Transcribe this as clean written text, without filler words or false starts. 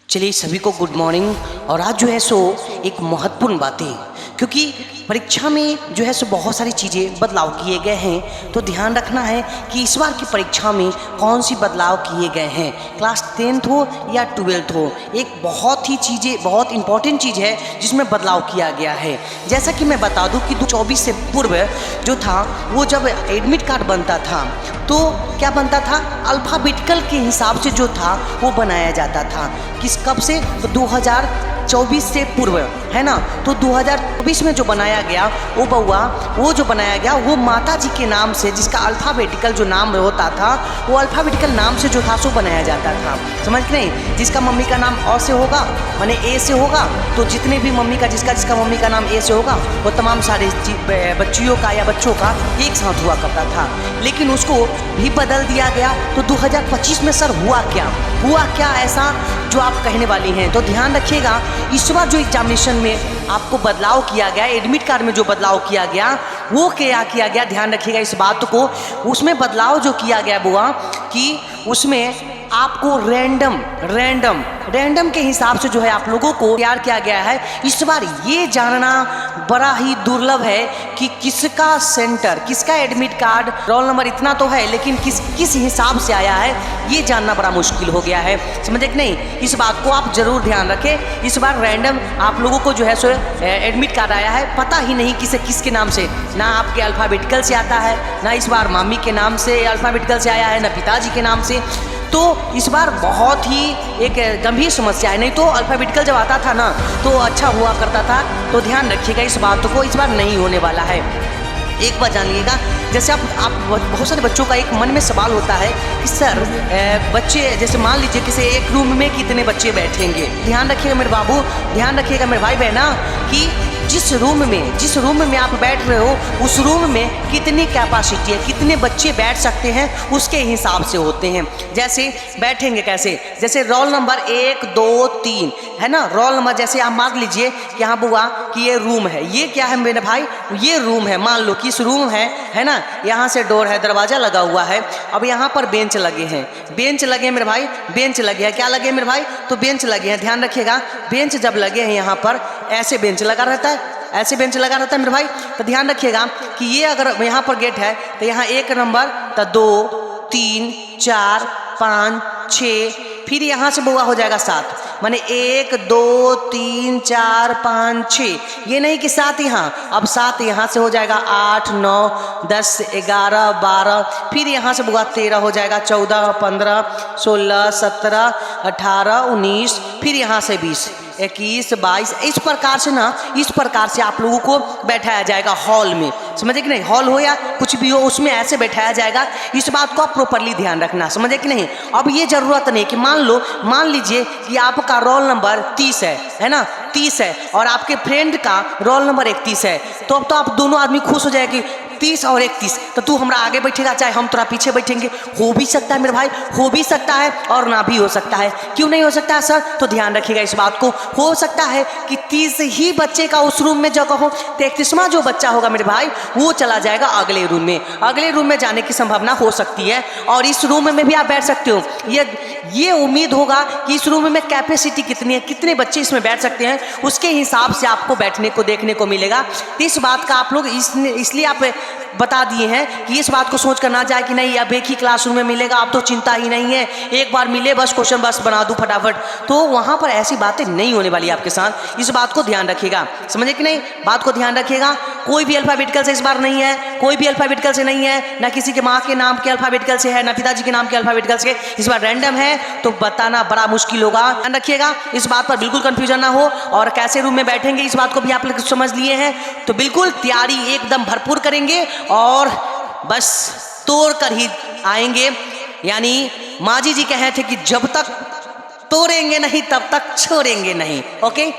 चलिए सभी को गुड मॉर्निंग। और आज जो है सो एक महत्वपूर्ण बातें, क्योंकि परीक्षा में जो है सो बहुत सारी चीज़ें बदलाव किए गए हैं, तो ध्यान रखना है कि इस बार की परीक्षा में कौन सी बदलाव किए गए हैं। क्लास 10th हो या 12th हो, एक बहुत ही चीज़ें बहुत इंपॉर्टेंट चीज़ है जिसमें बदलाव किया गया है। जैसा कि मैं बता दूं कि 2024 से पूर्व जो था वो जब एडमिट कार्ड बनता था तो क्या बनता था, अल्फ़ाबेटिकल के हिसाब से जो था वो बनाया जाता था। कब से? तो 2024 से पूर्व, है ना। तो 2024 में जो बनाया गया वो जो बनाया गया वो माता जी के नाम से, जिसका अल्फ़ाबेटिकल जो नाम होता था वो अल्फ़ाबेटिकल नाम से जो था सो बनाया जाता था। समझ के नहीं? जिसका मम्मी का नाम अ से होगा माने ए से होगा, तो जितने भी मम्मी का जिसका मम्मी का नाम ए से होगा वो तमाम सारे बच्चियों का या बच्चों का एक साथ हुआ करता था। लेकिन उसको भी बदल दिया गया। तो 2025 में सर हुआ क्या ऐसा जो आप कहने वाली हैं? तो ध्यान रखिएगा, इस बार जो एग्जामिनेशन में आपको बदलाव किया गया, एडमिट कार्ड में जो बदलाव किया गया वो क्या किया गया, ध्यान रखिएगा इस बात को। उसमें बदलाव जो किया गया बुआ कि उसमें आपको रैंडम के हिसाब से जो है आप लोगों को तैयार किया गया है। इस बार ये जानना बड़ा ही दुर्लभ है कि किसका सेंटर, किसका एडमिट कार्ड, रोल नंबर इतना तो है लेकिन किस हिसाब से आया है ये जानना बड़ा मुश्किल हो गया है। समझे कि नहीं? इस बात को आप जरूर ध्यान रखें। इस बार रैंडम आप लोगों को जो है सो एडमिट कार्ड आया है, पता ही नहीं किसके नाम से, ना आपके अल्फ़ाबेटिकल से आता है, ना इस बार मम्मी के नाम से अल्फ़ाबेटिकल से आया है, ना पिताजी के नाम से। तो इस बार बहुत ही एक गंभीर समस्या है। नहीं तो अल्फ़ाबेटिकल जब आता था ना तो अच्छा हुआ करता था। तो ध्यान रखिएगा इस बात को, इस बार नहीं होने वाला है। एक बात जानिएगा, जैसे आप बहुत सारे बच्चों का एक मन में सवाल होता है कि सर बच्चे, जैसे मान लीजिए किसी एक रूम में कितने बच्चे बैठेंगे। ध्यान रखिएगा मेरे बाबू, ध्यान रखिएगा मेरे भाई बहना, कि जिस रूम में आप बैठ रहे हो उस रूम में कितनी कैपेसिटी है, कितने बच्चे बैठ सकते हैं उसके हिसाब से होते हैं। जैसे बैठेंगे कैसे, जैसे रोल नंबर 1 2 3 है ना, रोल नंबर जैसे आप मान लीजिए कि हाँ बुआ कि ये रूम है, ये क्या है मेरे भाई, ये रूम है। मान लो कि इस रूम है ना, यहाँ से डोर है, दरवाज़ा लगा हुआ है। अब यहाँ पर बेंच लगे हैं, मेरे भाई, बेंच लगे हैं। क्या लगे मेरे भाई? तो बेंच लगे हैं। ध्यान रखिएगा, बेंच जब लगे हैं यहाँ पर ऐसे बेंच लगा रहता है, ऐसे बेंच लगा रहता है मेरे भाई। तो ध्यान रखिएगा कि ये अगर यहाँ पर गेट है तो यहाँ 1 नंबर, तो 2 3 4 5 6, फिर यहाँ से बुआ हो जाएगा 7, माने 1 2 3 4 5 6। ये नहीं कि 7 यहाँ, अब 7 यहाँ से हो जाएगा 8 9 10 11 12, फिर यहाँ से बुआ 13 हो जाएगा, 14 15 16 17 18 19, फिर यहाँ से 20 21 22। इस प्रकार से आप लोगों को बैठाया जाएगा हॉल में। समझे कि नहीं? हॉल हो या कुछ भी हो उसमें ऐसे बैठाया जाएगा। इस बात को आप प्रॉपरली ध्यान रखना। समझे कि नहीं? अब ये जरूरत नहीं कि मान लीजिए कि आपका रोल नंबर 30 है ना, 30 है, और आपके फ्रेंड का रोल नंबर 31 है, तो अब तो आप दोनों आदमी खुश हो जाएगी, 30 और 31, तो तू हमारा आगे बैठेगा चाहे हम थोड़ा पीछे बैठेंगे। हो भी सकता है मेरे भाई, हो भी सकता है और ना भी हो सकता है। क्यों नहीं हो सकता है सर? तो ध्यान रखिएगा इस बात को। हो सकता है कि 30 ही बच्चे का उस रूम में जगह हो, तो 31वां जो बच्चा होगा मेरे भाई वो चला जाएगा अगले रूम में जाने की संभावना हो सकती है। और इस रूम में भी आप बैठ सकते हो। ये उम्मीद होगा कि इस रूम में कैपेसिटी कितनी है, कितने बच्चे इसमें बैठ सकते हैं, उसके हिसाब से आपको बैठने को देखने को मिलेगा। इस बात का आप लोग इसलिए आप बता दिए हैं कि इस बात को सोच कर ना जाए कि नहीं अब एक ही क्लासरूम में मिलेगा, अब तो चिंता ही नहीं है, एक बार मिले बस क्वेश्चन बस बना दूं फटाफट। तो वहां पर ऐसी बातें नहीं होने वाली आपके साथ। इस बात को ध्यान रखिएगा। समझे कि नहीं? बात को ध्यान रखिएगा। कोई भी अल्फ़ाबेटिकल से इस बार नहीं है, कोई भी अल्फ़ाबेटिकल से नहीं है, ना किसी के माँ के नाम के अल्फ़ाबेटिकल से है, ना पिताजी के नाम के अल्फ़ाबेटिकल से। इस बार रैंडम है तो बताना बड़ा मुश्किल होगा। ध्यान रखिएगा, इस बात पर बिल्कुल कंफ्यूजन ना हो। और कैसे रूम में बैठेंगे इस बात को भी आप लोग समझ लिए हैं, तो बिल्कुल तैयारी एकदम भरपूर करेंगे और बस तोड़ कर ही आएंगे। यानी माँ जी कहे थे कि जब तक तोड़ेंगे नहीं तब तक छोड़ेंगे नहीं। ओके।